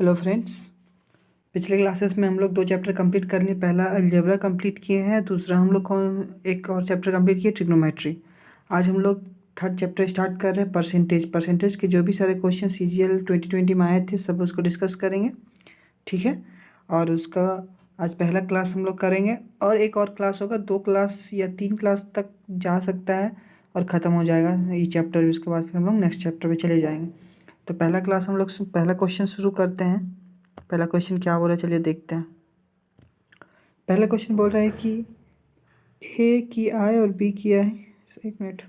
Hello friends. पिछले classes में हम लोग 2 चैप्टर कंप्लीट कर लिए। पहला अलजेब्रा कंप्लीट किए हैं, दूसरा हम लोग एक और चैप्टर कंप्लीट किए ट्रिग्नोमेट्री। आज हम लोग थर्ड चैप्टर स्टार्ट कर रहे हैं परसेंटेज के जो भी सारे क्वेश्चन CGL 2020 में आए थे सब उसको डिस्कस करेंगे, ठीक है। और उसका आज पहला क्लास हम लोग करेंगे और एक और क्लास होगा, 2 क्लास या 3 क्लास तक जा सकता है और ख़त्म हो जाएगा ये चैप्टर। उसके बाद फिर हम लोग नेक्स्ट चैप्टर पे चले जाएंगे। तो पहला क्लास हम लोग पहला क्वेश्चन शुरू करते हैं। पहला क्वेश्चन क्या बोल रहा है, चलिए देखते हैं। पहला क्वेश्चन बोल रहा है कि ए की आय और बी की आय, एक मिनट,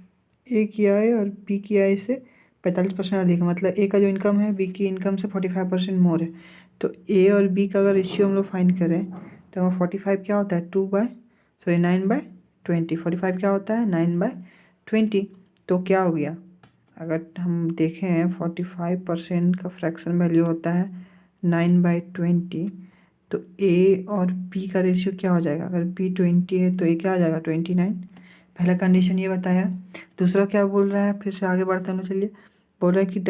ए की आय और बी की आय से 45% अधिक है। मतलब ए का जो इनकम है बी की इनकम से 45% मोर है। तो ए और बी का अगर रेशियो हम लोग फाइंड करें तो 45 क्या होता है 9/20। 45 क्या होता है 9/20। तो क्या हो गया, अगर हम देखें 45% का फ्रैक्शन वैल्यू होता है 9/20। तो ए और बी का रेशियो क्या हो जाएगा, अगर बी 20 है तो ए क्या आ जाएगा 29। पहला कंडीशन ये बताया। दूसरा क्या बोल रहा है, फिर से आगे बढ़ते हैं, चलिए। बोल रहा है कि the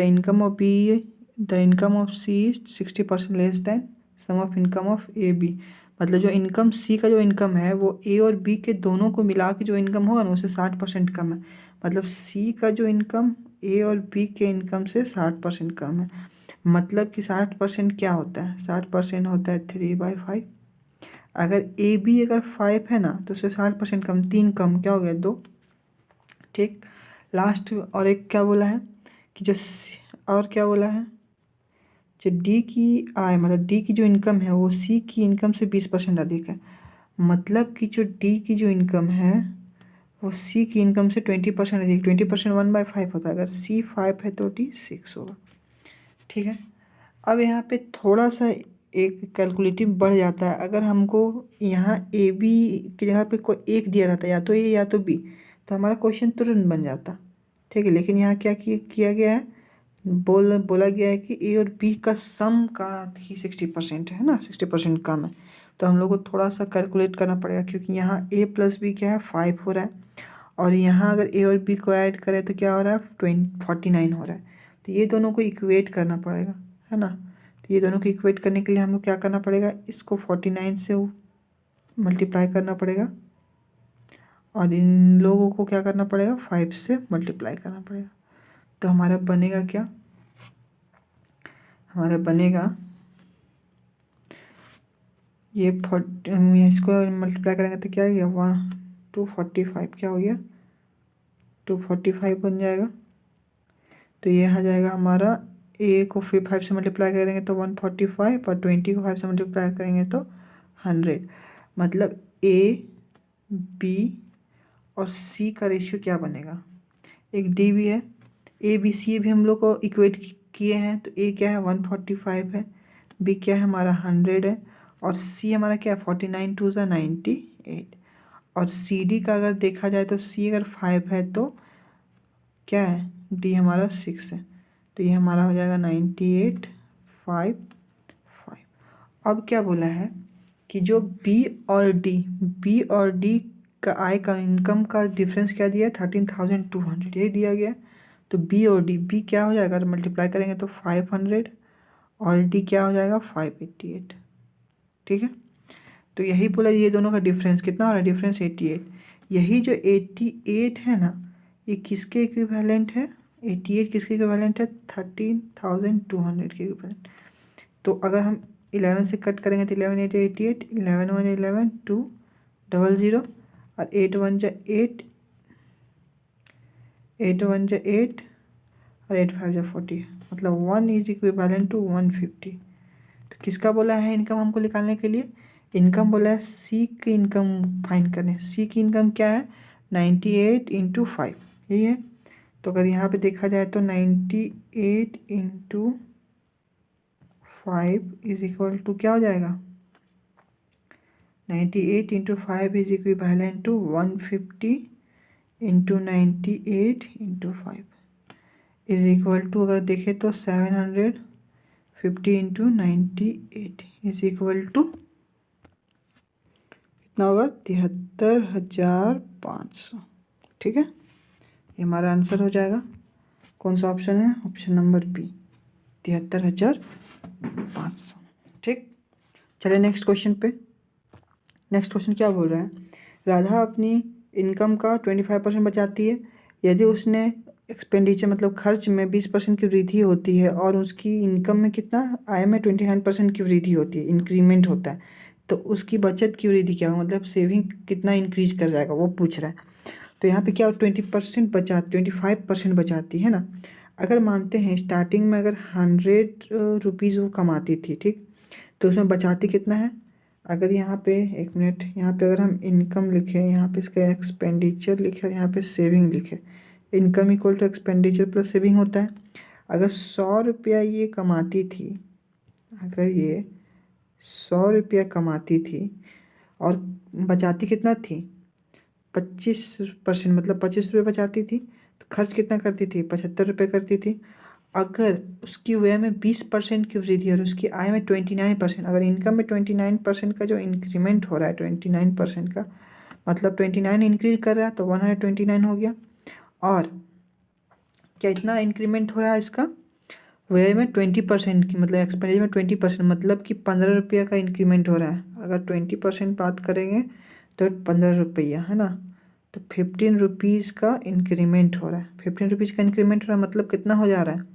income of C 60% less than sum of income of A B. मतलब जो इनकम सी का जो इनकम है वो ए और बी के दोनों को मिला के जो इनकम होगा ना उससे 60% कम है। मतलब सी का जो इनकम ए और बी के इनकम से 60% कम है। मतलब कि 60% क्या होता है, 60% होता है 3/5। अगर ए बी अगर 5 है ना तो उससे 60% कम, 3 कम क्या हो गया 2, ठीक। लास्ट और एक क्या बोला है कि और क्या बोला है, जो डी की आय मतलब डी की जो इनकम है वो सी की इनकम से 20% अधिक है। मतलब कि जो डी की जो इनकम है वो सी की इनकम से 20% अधिक। 20% 1/5 होता है, अगर सी 5 है तो डी 6 होगा, ठीक है। अब यहाँ पे थोड़ा सा एक कैलकुलेटिव बढ़ जाता है। अगर हमको यहाँ ए बी की जगह पे कोई एक दिया रहता या तो ए या तो बी तो हमारा क्वेश्चन तुरंत बन जाता, ठीक है। लेकिन यहाँ क्या किया गया है, बोला गया है कि ए और बी का सम का ही 60% है ना, 60% कम है। तो हम लोग को थोड़ा सा कैलकुलेट करना पड़ेगा क्योंकि यहाँ ए प्लस बी क्या है 5 हो रहा है और यहाँ अगर ए और बी को ऐड करें तो क्या हो रहा है 49 हो रहा है। तो ये दोनों को इक्वेट करना पड़ेगा, है ना। तो ये दोनों को इक्वेट करने के लिए हम लोग क्या करना पड़ेगा, इसको 49 से मल्टीप्लाई करना पड़ेगा और इन लोगों को क्या करना पड़ेगा 5 से मल्टीप्लाई करना पड़ेगा। तो हमारा बनेगा क्या, हमारा बनेगा ये इसको मल्टीप्लाई करेंगे तो क्या हो गया 245, क्या हो गया 245 बन जाएगा। तो ये आ जाएगा हमारा, ए को फिर 5 से मल्टीप्लाई करेंगे तो 145 और 20 को 5 से मल्टीप्लाई करेंगे तो 100। मतलब ए बी और सी का रेशियो क्या बनेगा, एक डी भी है, ए बी सी भी हम लोग को इक्वेट किए हैं। तो ए क्या है 145 है, बी क्या है हमारा 100 है और सी हमारा क्या है 49 2 ज़ा 98। और सी डी का अगर देखा जाए तो सी अगर 5 है तो क्या है डी हमारा 6 है। तो ये हमारा हो जाएगा 98 5 5। अब क्या बोला है कि जो बी और डी का आय का इनकम का डिफरेंस क्या दिया है 13,200, यही दिया गया है। तो बी और डी, बी क्या हो जाएगा अगर मल्टीप्लाई करेंगे तो 500 और डी क्या हो जाएगा 588, ठीक है। तो यही बोला, ये दोनों का डिफरेंस कितना हो रहा है, डिफरेंस 88। यही जो 88 है ना ये किसके इक्विवेलेंट है, 88 किसके इक्विवेलेंट है 13,200 के इक्विवेलेंट। तो अगर हम 11 से कट करेंगे तो 11 8 88, 11 1 11 2 00 और 8 1 जा 8, 8 1 जा 8 और 8 5 जा 40। मतलब 1 इज इक्विवेलेंट टू 150। तो किसका बोला है इनकम हमको निकालने के लिए, इनकम बोला है सी की इनकम फाइंड करने। सी की इनकम क्या है 98 इंटू 5, यही है। तो अगर यहाँ पे देखा जाए तो 98 इंटू 5 इज इक्वल टू क्या हो जाएगा, 98 into 5 is equivalent to 150 into 98 into 5 is equal to, अगर देखें तो 750 इंटू 98 इज इक्वल टू कितना होगा 73,500, ठीक है। ये हमारा आंसर हो जाएगा। कौन सा ऑप्शन है, ऑप्शन नंबर बी 73,500। 500। ठीक, चलिए नेक्स्ट क्वेश्चन पे। नेक्स्ट क्वेश्चन क्या बोल रहा है, राधा अपनी इनकम का 25% बचाती है। यदि उसने एक्सपेंडिचर मतलब खर्च में 20% की वृद्धि होती है और उसकी इनकम में कितना, आय में 29% की वृद्धि होती है, इंक्रीमेंट होता है, तो उसकी बचत की वृद्धि क्या हो, मतलब सेविंग कितना इंक्रीज कर जाएगा वो पूछ रहा है। तो यहाँ पे क्या 20% बचा 25% बचाती है ना। अगर मानते हैं स्टार्टिंग में अगर 100 रुपीज़ वो कमाती थी, ठीक, तो उसमें बचाती कितना है। अगर यहाँ पे एक मिनट, यहाँ पे अगर हम इनकम लिखें, यहाँ पे इसका एक्सपेंडिचर लिखे और यहाँ पे सेविंग लिखे, income equal to expenditure plus saving होता है। अगर 100 रुपया ये कमाती थी, अगर ये 100 रुपया कमाती थी और बचाती कितना थी 25%, मतलब 25 रुपये बचाती थी, तो खर्च कितना करती थी 75 रुपये करती थी। अगर उसकी व्यय में 20% की वृद्धि और उसकी आय में 29%, अगर इनकम में 29% का जो इंक्रीमेंट हो रहा है 29% का, मतलब 29 इंक्रीज कर रहा है तो 129 हो गया। और क्या इतना इंक्रीमेंट हो रहा है इसका व्यय में 20% की, मतलब एक्सपेंडिचर में 20%, मतलब कि 15 रुपया का इंक्रीमेंट हो रहा है। अगर 20% बात करेंगे तो 15 रुपया है ना, तो 15 रुपीज़ का इंक्रीमेंट हो रहा है। 15 रुपीज़ का इंक्रीमेंट हो रहा है मतलब कितना हो जा रहा है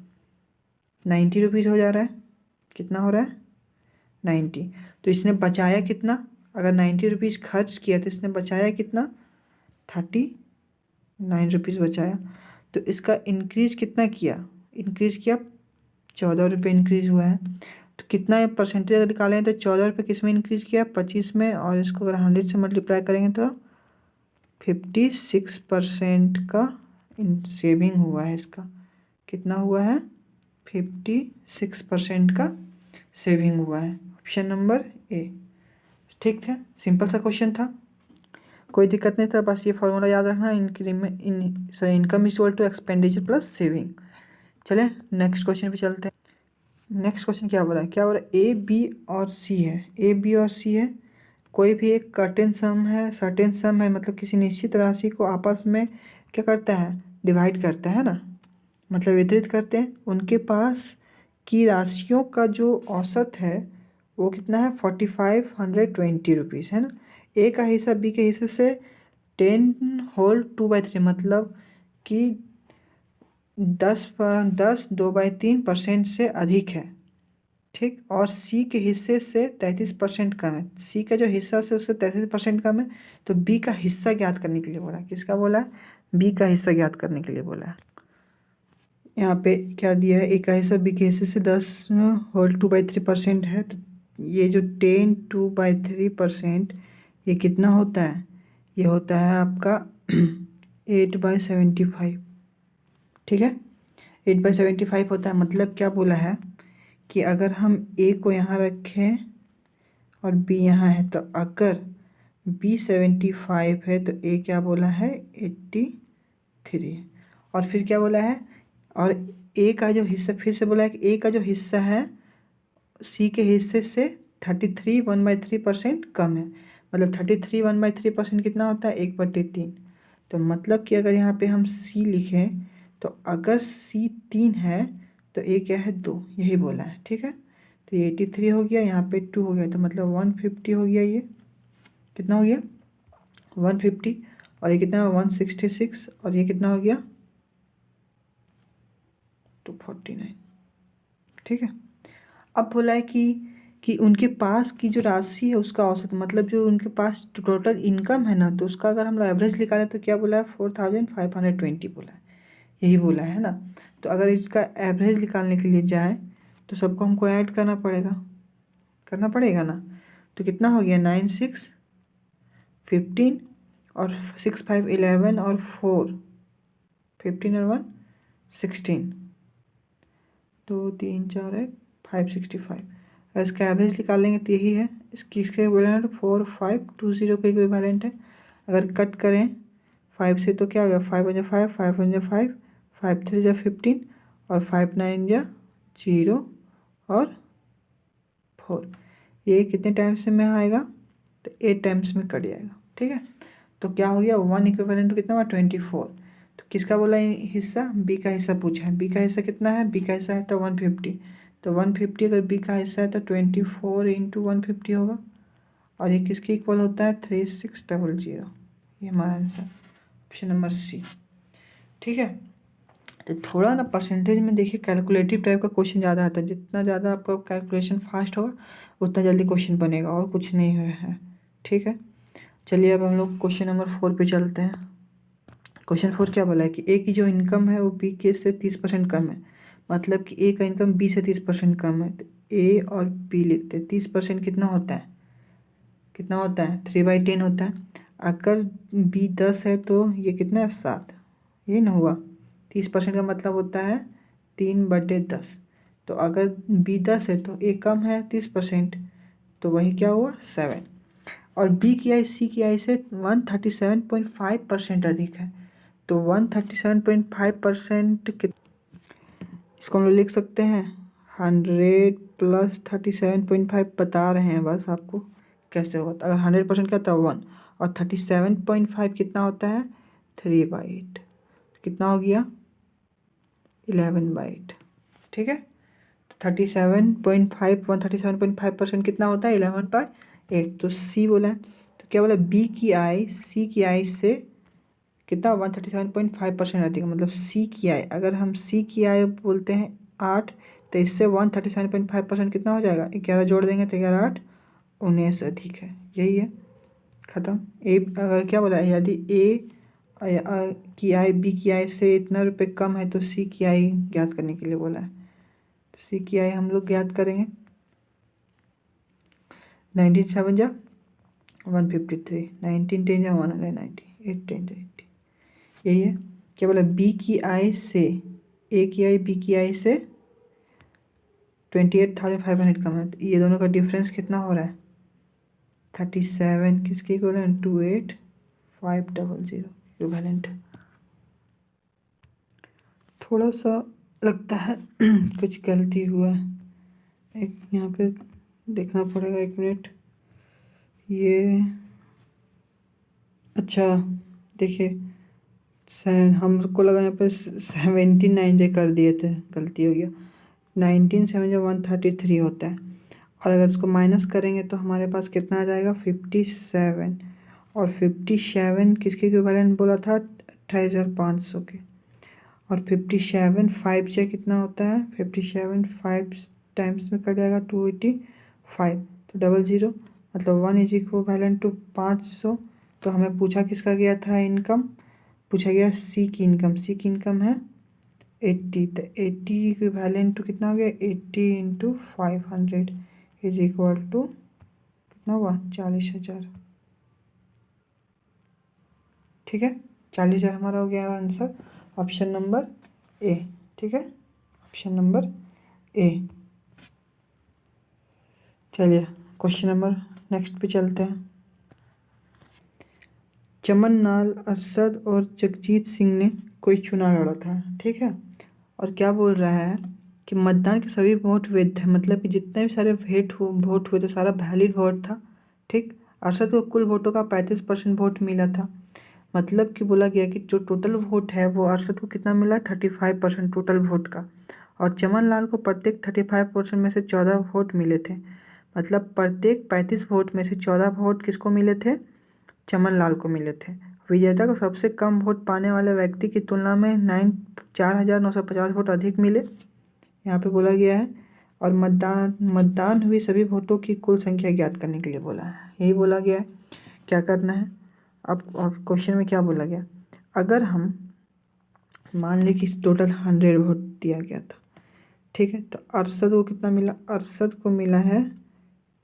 90 रुपीज़ हो जा रहा है। कितना हो रहा है 90। तो इसने बचाया कितना, अगर 90 रुपीज़ खर्च किया तो इसने बचाया कितना 39 रुपीज़ बचाया। तो इसका इंक्रीज कितना किया, इंक्रीज किया 14 रुपये इंक्रीज हुआ है। तो कितना परसेंटेज अगर निकालें तो 14 रुपये किस में इंक्रीज किया 25 में, और इसको अगर 100 से मल्टीप्लाई करेंगे तो 56% का सेविंग हुआ है इसका। कितना हुआ है 56% का सेविंग हुआ है। Option number A. ठीक है, सिंपल सा क्वेश्चन था, कोई दिक्कत नहीं था, बस ये फॉर्मूला याद रखना, income is equal to expenditure plus saving. चलें नेक्स्ट क्वेश्चन पे चलते हैं। नेक्स्ट क्वेश्चन क्या बोल रहा है, क्या बोल रहा है ए बी और सी है, ए बी और सी है, कोई भी एक सर्टेन सम है, सर्टेन सम है, मतलब किसी निश्चित राशि को आपस में क्या करता है डिवाइड करता है ना, मतलब वितरित करते हैं। उनके पास की राशियों का जो औसत है वो कितना है 4520 रुपीज़ है ना। ए का हिस्सा बी के हिस्से से 10 होल 2/3, मतलब कि 10 2/3% से अधिक है, ठीक। और सी के हिस्से से 33% कम है, सी का जो हिस्सा से उससे 33% कम है। तो बी का हिस्सा ज्ञात करने के लिए बोला है, किसका बोला है बी का हिस्सा ज्ञात करने के लिए बोला है। यहाँ पे क्या दिया है, ए का हिस्सा बी के हिस्से से 10 होल 2/3% है, तो ये जो 10 2/3% ये कितना होता है, ये होता है आपका 8/75, ठीक है 8/75 होता है। मतलब क्या बोला है कि अगर हम ए को यहाँ रखें और बी यहाँ है, तो अगर बी 75 है तो ए क्या बोला है 83 है। और फिर क्या बोला है, और ए का जो हिस्सा, फिर से बोला है कि ए का जो हिस्सा है सी के हिस्से से 33 1/3% कम है, मतलब 33 1/3% कितना होता है 1/3। तो मतलब कि अगर यहाँ पे हम सी लिखें तो अगर सी 3 है तो ए क्या है 2, यही बोला है, ठीक है। तो ये 83 हो गया, यहाँ पे 2 हो गया, तो मतलब 150 हो गया, ये कितना हो गया 150, और ये कितना 166, और ये कितना हो गया 249, ठीक है। अब बोला है कि उनके पास की जो राशि है उसका औसत, मतलब जो उनके पास टोटल इनकम है ना, तो उसका अगर हम एवरेज निकालें तो क्या बोला है 4520 बोला है, यही बोला है ना। तो अगर इसका एवरेज निकालने के लिए जाए तो सबको हमको ऐड करना पड़ेगा ना। तो कितना हो गया 9 6 15 और 6 5 11 और 4 15 और 1 16, 2 3 4 1 565। अगर इसका एवरेज निकालेंगे तो यही है, इसके इक्विवेलेंट 4520 के इक्विवेलेंट है। अगर कट करें 5 से तो क्या हो गया 5 × 5 5 × 5 5 3 15 और 5 9 0 और 4, ये कितने टाइम्स में आएगा तो 8 टाइम्स में कट जाएगा, ठीक है। तो क्या हो गया 1 इक्विवेलेंट कितना हुआ 24। तो किसका बोला हिस्सा, बी का हिस्सा पूछा है, बी का हिस्सा कितना है, बी का हिस्सा है तो 150, तो 150 अगर बी का हिस्सा है तो 24 इंटू 150 होगा, और ये किसके इक्वल होता है 3600। ये हमारा आंसर ऑप्शन नंबर सी। ठीक है, तो थोड़ा ना परसेंटेज में देखिए कैलकुलेटिव टाइप का क्वेश्चन ज़्यादा आता है, जितना ज़्यादा आपका कैलकुलेशन फास्ट होगा उतना जल्दी क्वेश्चन बनेगा, और कुछ नहीं है। ठीक है, चलिए अब हम लोग क्वेश्चन नंबर 4 पे चलते हैं। क्वेश्चन 4 क्या बोला है कि ए की जो इनकम है वो बी के से 30% कम है, मतलब कि ए का इनकम बी से 30% कम है। तो ए और बी लिखते हैं। 30% कितना होता है, कितना होता है 3/10 होता है। अगर बी 10 है तो ये कितना है 7, ये ना हुआ। 30% का मतलब होता है 3/10। तो अगर बी 10 है तो ए कम है 30%, तो वही क्या हुआ 7। और बी की आई सी की आई से 137.5% अधिक है। तो 137.5% इसको हम लोग लिख सकते हैं 100 प्लस 37.5 बता रहे हैं बस आपको कैसे होता है। अगर 100% क्या होता है 1, और 37.5 कितना होता है 3/8, कितना हो गया 11/8। ठीक है, तो 37.5 137.5% कितना होता है 11/8। तो सी बोला है, तो क्या बोला बी की आई सी की आई से कितना 137.5% अधिक, मतलब सी की आई। अगर हम सी की आई बोलते हैं 8, तो इससे 137.5% कितना हो जाएगा 11 जोड़ देंगे तो 11 8 19 अधिक है। यही है, ख़त्म। ए अगर क्या बोला है, यदि ए की आई बी की आई से इतना रुपये कम है तो सी की आई ज्ञात करने के लिए बोला है। तो सी की आई हम लोग ज्ञात करेंगे 19 7 जा 153, 19 10 जा 190, 8 10 जा 80। यही है, क्या बोला बी की आई से ए की आई बी की आई से 28,500 कम है। तो ये दोनों का डिफरेंस कितना हो रहा है 37, किसके इक्वलेंट 28,500 इक्विवेलेंट। थोड़ा सा लगता है कुछ गलती हुआ है, एक यहाँ पे देखना पड़ेगा, 1 मिनट। ये अच्छा देखिए, हमको लगा यहाँ पे 79 जे कर दिए थे, गलती हो गया। 19 7 जो 133 होता है, और अगर इसको माइनस करेंगे तो हमारे पास कितना आ जाएगा 57। और 57 किसके इक्विवेलेंट बोला था 28,500 के। और 57 5 से कितना होता है 57 5 टाइम्स में कट जाएगा 285, तो 00, मतलब 1 इज इक्विवेलेंट टू 500। तो हमें पूछा किसका गया था इनकम, पूछा गया सी की इनकम। सी की इनकम है 80, तो 80 इक्विवेलेंट टू कितना हो गया 80 इंटू 500 इज इक्वल टू कितना हुआ 40,000। ठीक है, 40,000 हमारा हो गया आंसर ऑप्शन नंबर ए। ठीक है, ऑप्शन नंबर ए। चलिए क्वेश्चन नंबर नेक्स्ट पे चलते हैं। चमन लाल अरशद और जगजीत सिंह ने कोई चुनाव लड़ा था। ठीक है, और क्या बोल रहा है कि मतदान के सभी वोट वैध थे, मतलब कि जितने भी सारे वोट हुए थे सारा वैलिड वोट था। ठीक, अरशद को कुल वोटों का 35% वोट मिला था, मतलब कि बोला गया कि जो टोटल वोट है वो अरशद को कितना मिला 35% टोटल वोट का, और चमन लाल को प्रत्येक 35% में से 14 वोट मिले थे। मतलब प्रत्येक 35 वोट में से 14 वोट किसको मिले थे चमन लाल को मिले थे। विजेता को सबसे कम वोट पाने वाले व्यक्ति की तुलना में 4,950 वोट अधिक मिले, यहाँ पे बोला गया है। और मतदान हुई सभी वोटों की कुल संख्या ज्ञात करने के लिए बोला है, यही बोला गया है। क्या करना है अब क्वेश्चन में क्या बोला गया, अगर हम मान लें कि टोटल 100 वोट दिया गया था। ठीक है, तो अरशद को कितना मिला, अरशद को मिला है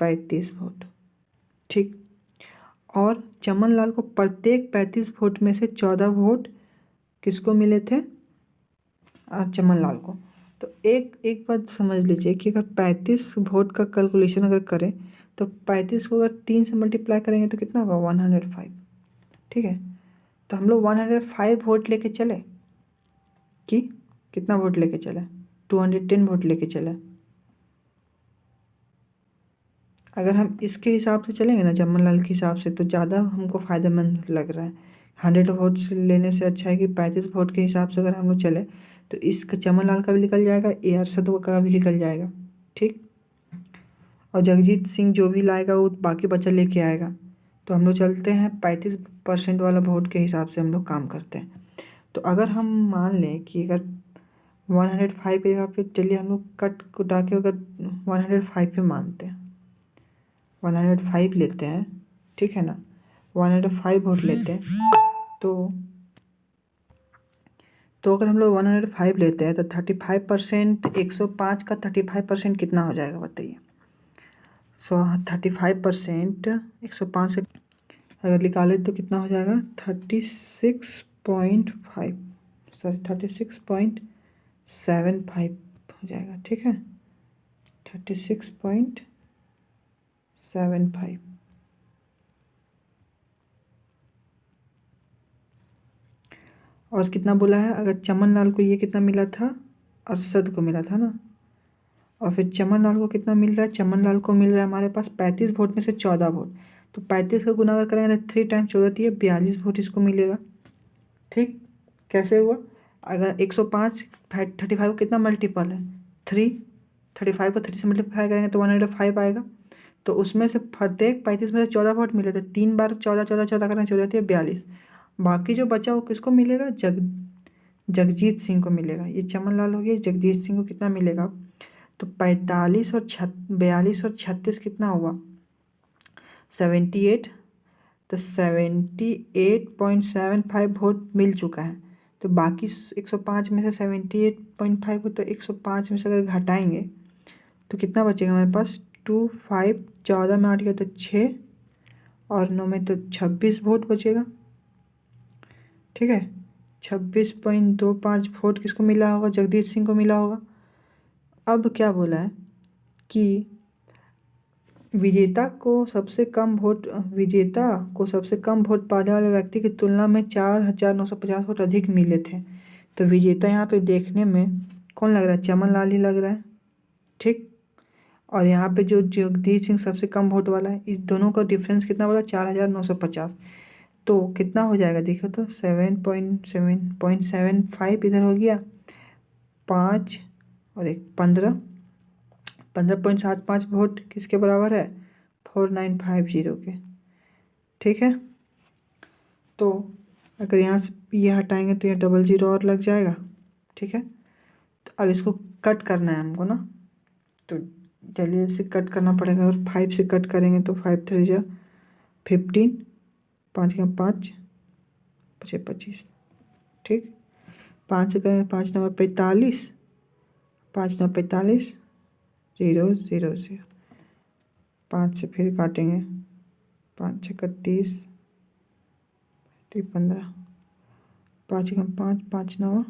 35 वोट। ठीक, और चमन लाल को प्रत्येक 35 वोट में से 14 वोट किसको मिले थे चमन लाल को। तो एक बात समझ लीजिए कि अगर 35 वोट का कैलकुलेशन अगर करें तो 35 को अगर 3 से मल्टीप्लाई करेंगे तो कितना होगा 105। ठीक है, तो हम लोग 105 वोट लेके चले कि कितना वोट लेके चले 210 वोट लेके चले। अगर हम इसके हिसाब से चलेंगे ना चमन लाल के हिसाब से तो ज़्यादा हमको फ़ायदेमंद लग रहा है। 100 वोट लेने से अच्छा है कि 35 वोट के हिसाब से अगर हम लोग चले तो इसका चमन लाल का भी निकल जाएगा, ए अरशद का भी निकल जाएगा। ठीक। और जगजीत सिंह जो भी लाएगा वो बाकी बच्चा लेके आएगा। तो हम लोग चलते हैं 35% वाला वोट के हिसाब से हम लोग काम करते हैं। तो अगर हम मान लें कि अगर 105 पे या फिर चलिए हम लोग कट कुटा के अगर 105 पे मानते हैं, 105 लेते हैं, ठीक है ना, 105 वोट लेते हैं। तो अगर हम लोग 105 लेते हैं तो 35%, 105 का 35% कितना हो जाएगा बताइए। 35% 105 से अगर निकालें तो कितना हो जाएगा, 36.5, सॉरी 36.75 हो जाएगा। ठीक है, 36.75। और कितना बोला है, अगर चमन लाल को ये कितना मिला था, अरशद को मिला था ना, और फिर चमन लाल को कितना मिल रहा है, चमन लाल को मिल रहा है हमारे पास 35 वोट में से 14 वोट। तो 35 का गुना अगर करेंगे तो 3 टाइम 14 है 42 वोट इसको मिलेगा। ठीक, कैसे हुआ, अगर 105 35 को कितना मल्टीपल है 3, 35 को 3 से मल्टीप्लाई करेंगे तो 105 आएगा। तो उसमें से प्रत्येक 35 में से 14 वोट मिले थे, 3 बार 14 14 14 करेंगे 14 42। बाकी जो बचा वो किसको मिलेगा, जगजीत सिंह को मिलेगा। ये चमन लाल हो गया, जगजीत सिंह को कितना मिलेगा, तो 42 और 42 और 36 कितना हुआ, 78। तो 78.75 वोट मिल चुका है। तो बाकी 105 में से 78.5 को तो 105 में से अगर घटाएंगे तो कितना बचेगा हमारे पास, 2 5 14 में 8 गया तो 6 और 9 में तो 26 वोट बचेगा। ठीक है, 26.25 वोट किसको मिला होगा, जगदीश सिंह को मिला होगा। अब क्या बोला है कि विजेता को सबसे कम वोट पाने वाले व्यक्ति की तुलना में 4,950 वोट अधिक मिले थे। तो विजेता यहाँ पे देखने में कौन लग रहा है, चमन लाल ही लग रहा है। ठीक, और यहाँ पे जो जगदीश सिंह सबसे कम वोट वाला है, इस दोनों का डिफरेंस कितना बोला, 4,950। तो कितना हो जाएगा देखो तो 7.75 इधर हो गया, 5 और 1 15.75 वोट किसके बराबर है, 4950 के। ठीक है, तो अगर यहाँ से ये हटाएंगे तो ये 00 और लग जाएगा। ठीक है, तो अब इसको कट करना है हमको ना, तो चलिए इसे कट करना पड़ेगा। और 5 से कट करेंगे तो 5 3 जा 15, 5 का 5 5 25। ठीक, 5 से करेंगे 5 9 45, 5 9 45, 0 0 0। 5 से फिर काटेंगे, 5 6 30, 15, 5 कम 5 5 9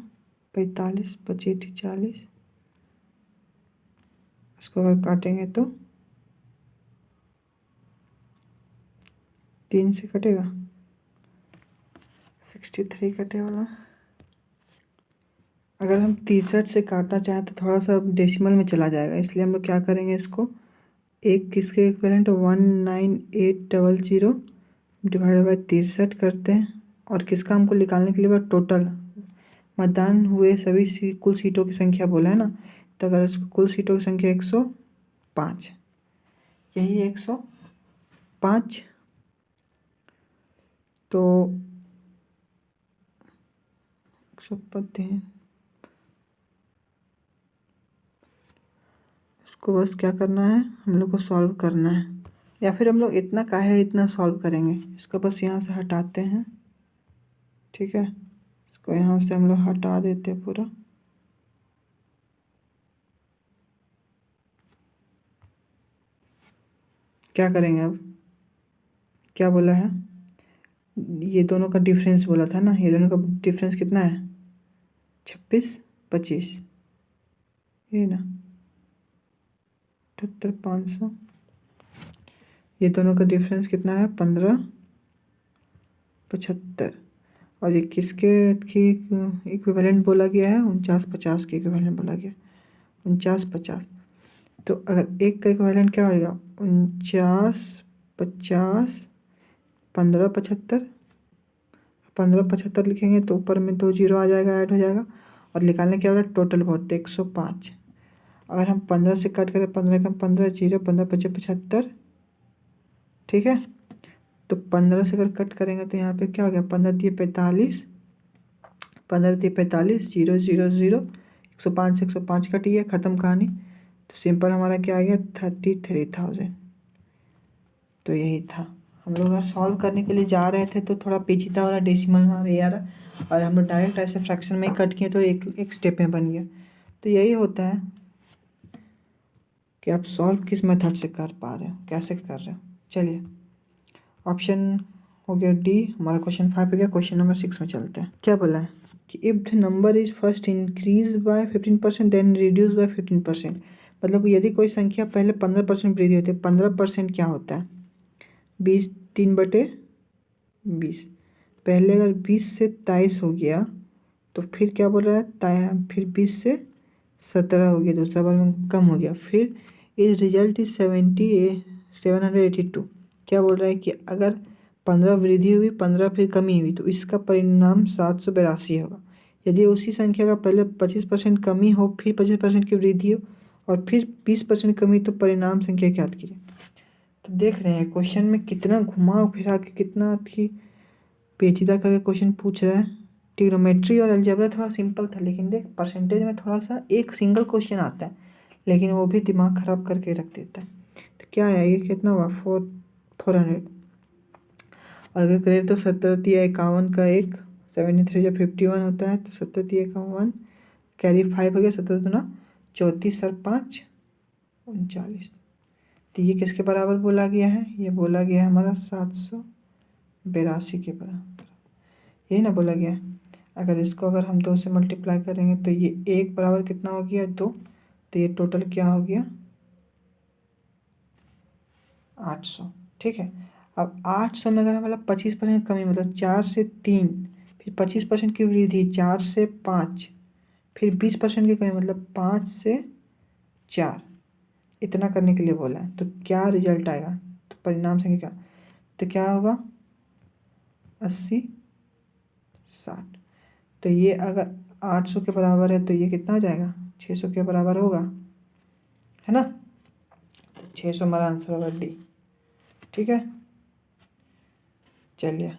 45, 25 40। इसको अगर काटेंगे तो 3 से कटेगा, 63 कटे वाला। अगर हम 63 से काटना चाहें तो थोड़ा सा डेसिमल में चला जाएगा, इसलिए हम लोग क्या करेंगे, इसको एक किसके इक्विवेलेंट 19800 डिवाइडेड बाई 63 करते हैं। और किसका हमको निकालने के लिए टोटल मतदान हुए सभी कुल सीटों की संख्या बोला है ना, तो अगर इसको कुल सीटों की संख्या 105, यही 105। तो 105 इसको बस क्या करना है, हम लोग को सॉल्व करना है। या फिर हम लोग इतना काहे इतना सॉल्व करेंगे, इसको बस यहाँ से हटाते हैं। ठीक है, इसको यहाँ से हम लोग हटा देते हैं पूरा। क्या करेंगे अब, क्या बोला है, ये दोनों का डिफरेंस बोला था ना, ये दोनों का डिफरेंस कितना है, 26 25, ये ना 78,500। ये दोनों का डिफरेंस कितना है, 1575। और ये किसके की इक्विवेलेंट बोला गया है, 4950 के इक्विवेलेंट बोला गया, 4950। तो अगर एक का इक्विवेलेंट क्या होगा, 49 50 1575। 1575 लिखेंगे तो ऊपर में 2 0 आ जाएगा, ऐड हो जाएगा। और निकालने क्या हो रहा है, टोटल वोट 105। अगर हम 15 से कट करें, 15 का 15 जीरो, 15 पचे 75, ठीक है। तो 15 से अगर कट करेंगे तो यहाँ पे क्या हो गया, 15 दिए 45, 15 दिए 45, जीरो जीरो जीरो, 105 से 105 कट गया, ख़त्म कहानी। तो सिंपल हमारा क्या आ गया, 33,000। तो यही था। हम लोग अगर सॉल्व करने के लिए जा रहे थे तो थोड़ा पेचीदा वाला डेसिमल हमारे यार, और हम लोग डायरेक्ट ऐसे फ्रैक्शन में ही कट किए तो एक एक स्टेप में बन गया। तो यही होता है कि आप सॉल्व किस मेथड से कर पा रहे हो, कैसे कर रहे हो। चलिए, ऑप्शन हो गया डी, हमारा क्वेश्चन 5 हो गया। क्वेश्चन नंबर 6 में चलते हैं। क्या बोला है कि if the number is first increase by 15% then reduce by 15%। मतलब यदि कोई संख्या पहले 15% वृद्धि होती है, 15% क्या होता है, 20, 3/20। पहले अगर 20 से 23 हो गया तो फिर क्या बोल रहा है, फिर 20 से 17 हो गया, दूसरा बार में कम हो गया, फिर इस रिजल्ट इज 782। क्या बोल रहा है कि अगर 15 वृद्धि हुई, 15 फिर कमी हुई, तो इसका परिणाम 782 होगा। यदि उसी संख्या का पहले 25% कमी हो, फिर 25% की वृद्धि हो, और फिर 20% कमी, तो परिणाम संख्या ज्ञात कीजिए। तो देख रहे हैं क्वेश्चन में कितना घुमा फिरा के, कितना थी पेचीदा करके क्वेश्चन पूछ रहा है। ट्रिग्नोमेट्री और अलजेब्रा थोड़ा सिंपल था, लेकिन देख परसेंटेज में थोड़ा सा एक सिंगल क्वेश्चन आता है, लेकिन वो भी दिमाग ख़राब करके रख देता है। तो क्या है, ये कितना हुआ, 400। और अगर करें तो 70×51 का एक, 73×51 होता है, तो 70×51 कैरी 5 हो गया, 17×34 सर 5 39। तो ये किसके बराबर बोला गया है, ये बोला गया है हमारा 782 के बराबर, यही ना बोला गया है। अगर इसको अगर हम 2 से मल्टीप्लाई करेंगे तो ये 1 बराबर कितना हो गया, 2। तो ये टोटल क्या हो गया, 800, ठीक है। अब 800 में अगर हमारा 25% कमी, मतलब 4 से 3, फिर 25% की वृद्धि 4 से 5, फिर 20% की कमी मतलब 5 से 4, इतना करने के लिए बोला है। तो क्या रिजल्ट आएगा, तो परिणाम संख्या क्या, तो क्या होगा 80 60। तो ये अगर 800 के बराबर है तो ये कितना हो जाएगा, 600 के बराबर होगा, है ना। 600 हमारा आंसर होगा डी, ठीक है। चलिए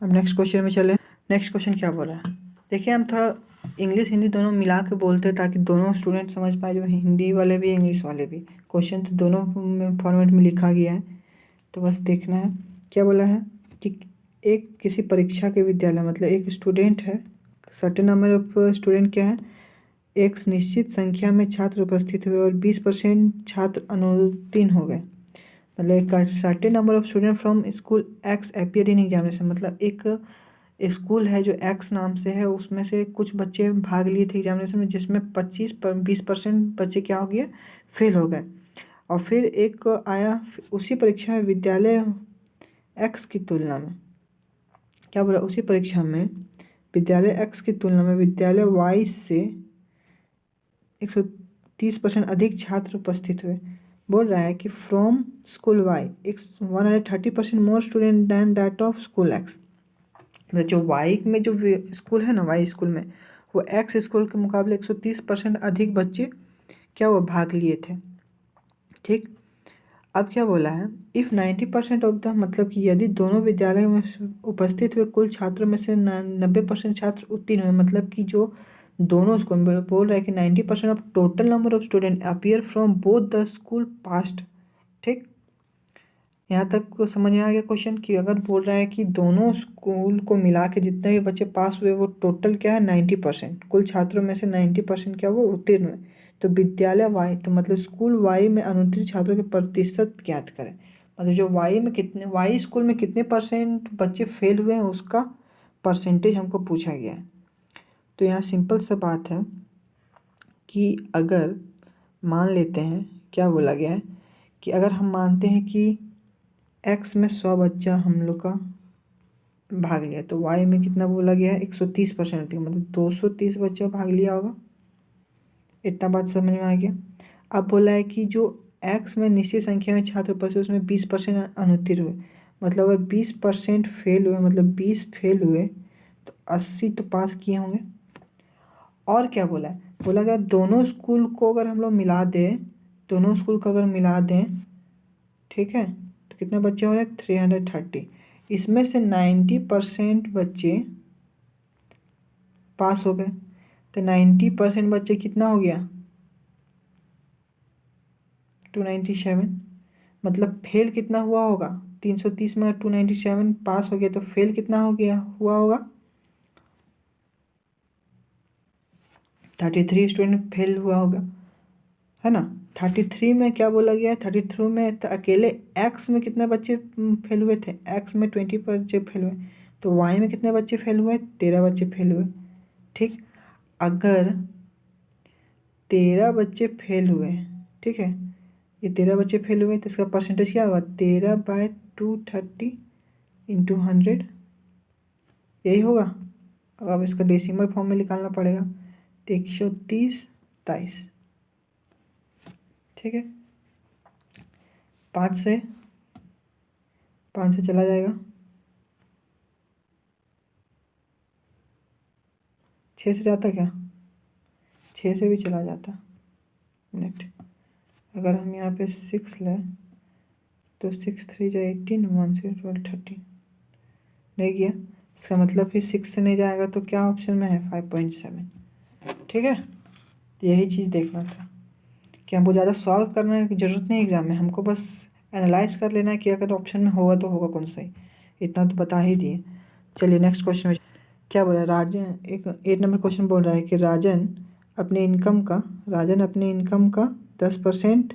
अब नेक्स्ट क्वेश्चन में चले। नेक्स्ट क्वेश्चन क्या बोला है, देखिए हम थोड़ा इंग्लिश हिंदी दोनों मिला के बोलते हैं ताकि दोनों स्टूडेंट समझ पाए, जो हिंदी वाले भी इंग्लिश वाले भी। क्वेश्चन तो दोनों में फॉर्मेट में लिखा गया है, तो बस देखना है। क्या बोला है कि एक किसी परीक्षा के विद्यालय, मतलब एक स्टूडेंट है, सर्टेन नंबर ऑफ स्टूडेंट क्या है, एक निश्चित संख्या में छात्र उपस्थित हुए और 20% छात्र अनुत्तीर्ण हो गए। मतलब एक certain number of student from school x appear in examination, मतलब एक स्कूल है जो एक्स नाम से है, उसमें से कुछ बच्चे भाग लिए थे एग्जामिनेशन में, जिसमें 20% बच्चे क्या हो गए, फेल हो गए। और फिर एक आया उसी परीक्षा में विद्यालय एक्स की तुलना में, क्या बोला, उसी परीक्षा में विद्यालय एक्स की तुलना में विद्यालय वाई से 130% अधिक छात्र उपस्थित हुए। बोल रहा है कि from school Y 130% more student than that of school X. मतलब जो वाई में जो स्कूल है ना, वाई स्कूल में, वो एक्स स्कूल के मुकाबले 130% अधिक बच्चे क्या वो भाग लिए थे, ठीक। अब क्या बोला है, इफ़ 90% ऑफ द, मतलब कि यदि दोनों विद्यालयों में उपस्थित हुए कुल छात्रों में से 90% छात्र उत्तीर्ण हुए, मतलब कि जो दोनों स्कूल में बोल रहा है कि 90% of total number of student appear from both the school past, ठीक। यहाँ तक को समझ में आ गया क्वेश्चन, कि अगर बोल रहा है कि दोनों स्कूल को मिला के जितने भी बच्चे पास हुए वो टोटल क्या है 90%, कुल छात्रों में से 90% क्या वो उत्तीर्ण हुए। तो विद्यालय वाई, तो मतलब स्कूल वाई में अनुत्तीर्ण छात्रों के प्रतिशत ज्ञात करें। मतलब जो वाई में कितने, वाई स्कूल में कितने % बच्चे फेल हुए हैं उसका परसेंटेज हमको पूछा गया है। तो यहाँ सिंपल सा बात है कि अगर मान लेते हैं, क्या बोला गया है कि अगर हम मानते हैं कि एक्स में 100 बच्चा हम लोग का भाग लिया, तो वाई में कितना बोला गया है, 130%, मतलब 230 बच्चा भाग लिया होगा। इतना बात समझ में आ गया। अब बोला है कि जो एक्स में निश्चित संख्या में छात्र उपस्थित उसमें 20% अनुत्तीर्ण हुए, मतलब अगर 20% फेल हुए, मतलब 20 फेल हुए तो 80 तो पास किए होंगे। और क्या बोला है, बोला गया दोनों स्कूल को अगर हम लोग मिला दें, दोनों स्कूल को अगर मिला दें, ठीक है, तो कितने बच्चे हो रहे हैं? 330। इसमें से 90% बच्चे पास हो गए, तो 90% बच्चे कितना हो गया? 297। मतलब फेल कितना हुआ होगा? 330 में 297 पास हो गया, तो फेल कितना हो गया हुआ होगा? 33 स्टूडेंट फेल हुआ होगा, है ना। 33 में क्या बोला गया है? 33 में तो अकेले एक्स में कितने बच्चे फेल हुए थे? एक्स में 20 बच्चे फेल हुए, तो वाई में कितने बच्चे फेल हुए? 13 बच्चे फेल हुए। ठीक, अगर 13 बच्चे फेल हुए, ठीक है, ये 13 बच्चे फेल हुए, तो इसका परसेंटेज क्या होगा? 13/230 इंटू 100, यही होगा। अब इसका डेसिमल फॉर्म में निकालना पड़ेगा, तो 130/23, ठीक है। 5 से चला जाएगा, 6 से जाता क्या? 6 से भी चला जाता। मिनट, अगर हम यहाँ पे 6 लें तो 6 3 जा 18, 1 से 12 13, नहीं गया। इसका मतलब फिर 6 से नहीं जाएगा, तो क्या ऑप्शन में है? 5.7, ठीक है। तो यही चीज़ देखना था कि हमको ज़्यादा सॉल्व करने की ज़रूरत नहीं एग्ज़ाम में, हमको बस एनालाइज कर लेना है कि अगर ऑप्शन में होगा तो होगा कौन सही। इतना तो बता ही दिए। चलिए नेक्स्ट क्वेश्चन में क्या बोला है? राजन, एक 8 नंबर क्वेश्चन बोल रहा है कि राजन अपने इनकम का 10%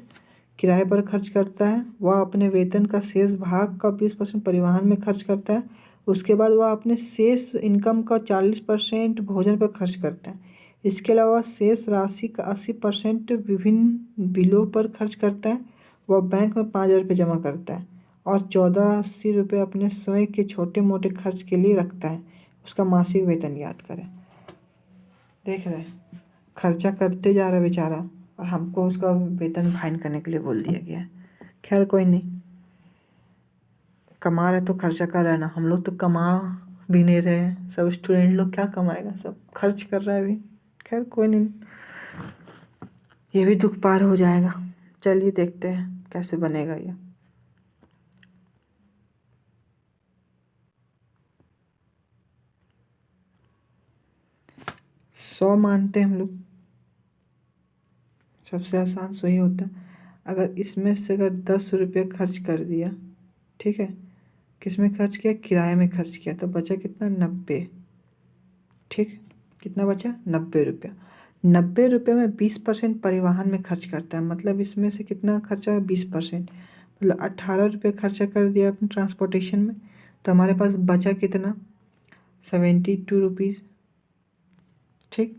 किराए पर खर्च करता है। वह अपने वेतन का शेष भाग का 20% परिवहन में खर्च करता है। उसके बाद वह अपने शेष इनकम का 40% भोजन पर खर्च करता है। इसके अलावा शेष राशि का 80% विभिन्न बिलों पर खर्च करता है। वह बैंक में 5,000 रुपये जमा करता है और 1480 रुपये अपने स्वयं के छोटे मोटे खर्च के लिए रखता है। उसका मासिक वेतन याद करें। देख रहे हैं, खर्चा करते जा रहा है बेचारा, और हमको उसका वेतन फाइन करने के लिए बोल दिया गया है। खैर कोई नहीं, कमा रहे तो खर्चा कर रहे हैं ना। हम लोग तो कमा भी नहीं रहे हैं, सब स्टूडेंट लोग क्या कमाएगा, सब खर्च कर रहा है अभी। खैर कोई नहीं, ये भी दुख पार हो जाएगा। चलिए देखते हैं कैसे बनेगा ये। 100 मानते हैं हम लोग, सबसे आसान सही होता है। अगर इसमें से अगर 10 रुपये खर्च कर दिया, ठीक है, किस में खर्च किया? किराए में खर्च किया, तो बचा कितना? 90। ठीक, कितना बचा? 90 रुपया। 90 रुपये में 20% परिवहन में खर्च करता है, मतलब इसमें से कितना खर्चा है? 20%, मतलब 18 रुपये खर्चा कर दिया अपने ट्रांसपोर्टेशन में। तो हमारे पास बचा कितना? 72 रुपीज़। ठीक,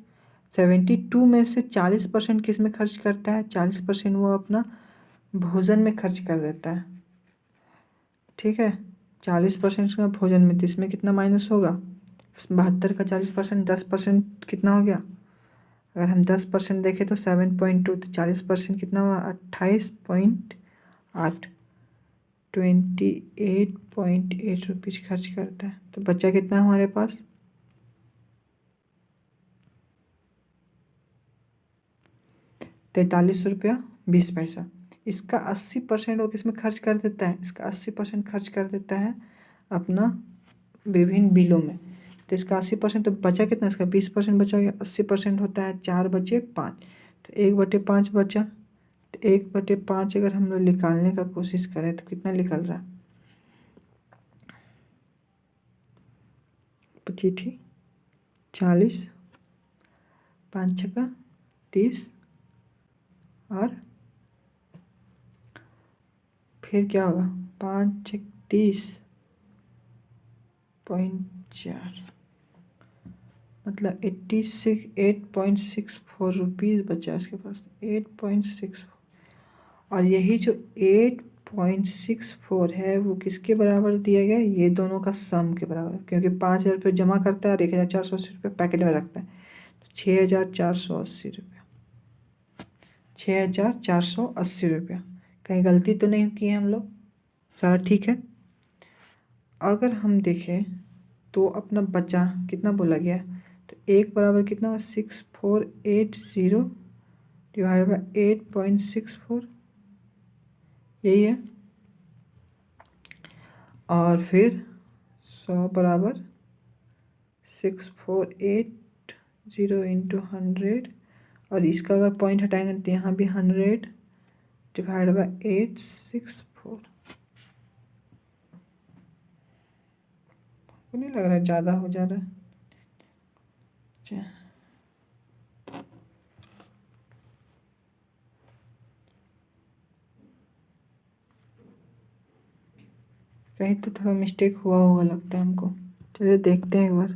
72 में से 40% किस में खर्च करता है? 40% वो अपना भोजन में खर्च कर देता है, ठीक है। 40% का भोजन में, तो इसमें कितना माइनस होगा? 72 का 40%, 10% कितना हो गया? अगर हम 10% देखें तो 7.2, तो 40% कितना हुआ? 28.8, 28.8 रुपीज़ खर्च करता है। तो बचा कितना हमारे पास? 43 रुपया 20 पैसा। इसका 80% वो किसमें खर्च कर देता है? इसका 80% खर्च कर देता है अपना विभिन्न बिलों में। तो इसका 80%, तो बचा कितना? इसका 20% बचा गया। 80% होता है 4 बचे 5, तो 1/5 बचा। तो 1/5 अगर हम लोग निकालने का कोशिश करें तो कितना निकल रहा है? पचीठी 40, 5 छक्का 30, और फिर क्या होगा? 5 × 30.4, मतलब 8.64 रुपीज़ बचा इसके पास। 8.64, और यही जो 8.64 है वो किसके बराबर दिया गया? ये दोनों का सम के बराबर, क्योंकि 5,000 रुपये जमा करता है और 1,480 रुपये पैकेट में रखता है। तो 6,480 रुपया, 6,480 रुपया। कहीं गलती तो नहीं की है हम लोग? सारा ठीक है। अगर हम देखें तो अपना बचा कितना बोला गया? तो 1 बराबर कितना हुआ 6480 डिवाइड बाई 8.64, यही है। और फिर 100 बराबर 6480 इंटू 100, और इसका अगर पॉइंट हटाएंगे तो यहाँ भी 100 डिवाइड बाई 864। नहीं लग रहा है ज़्यादा हो जा रहा है। अच्छा, कहीं तो थोड़ा मिस्टेक हुआ होगा लगता है हमको। चलिए देखते हैं एक बार।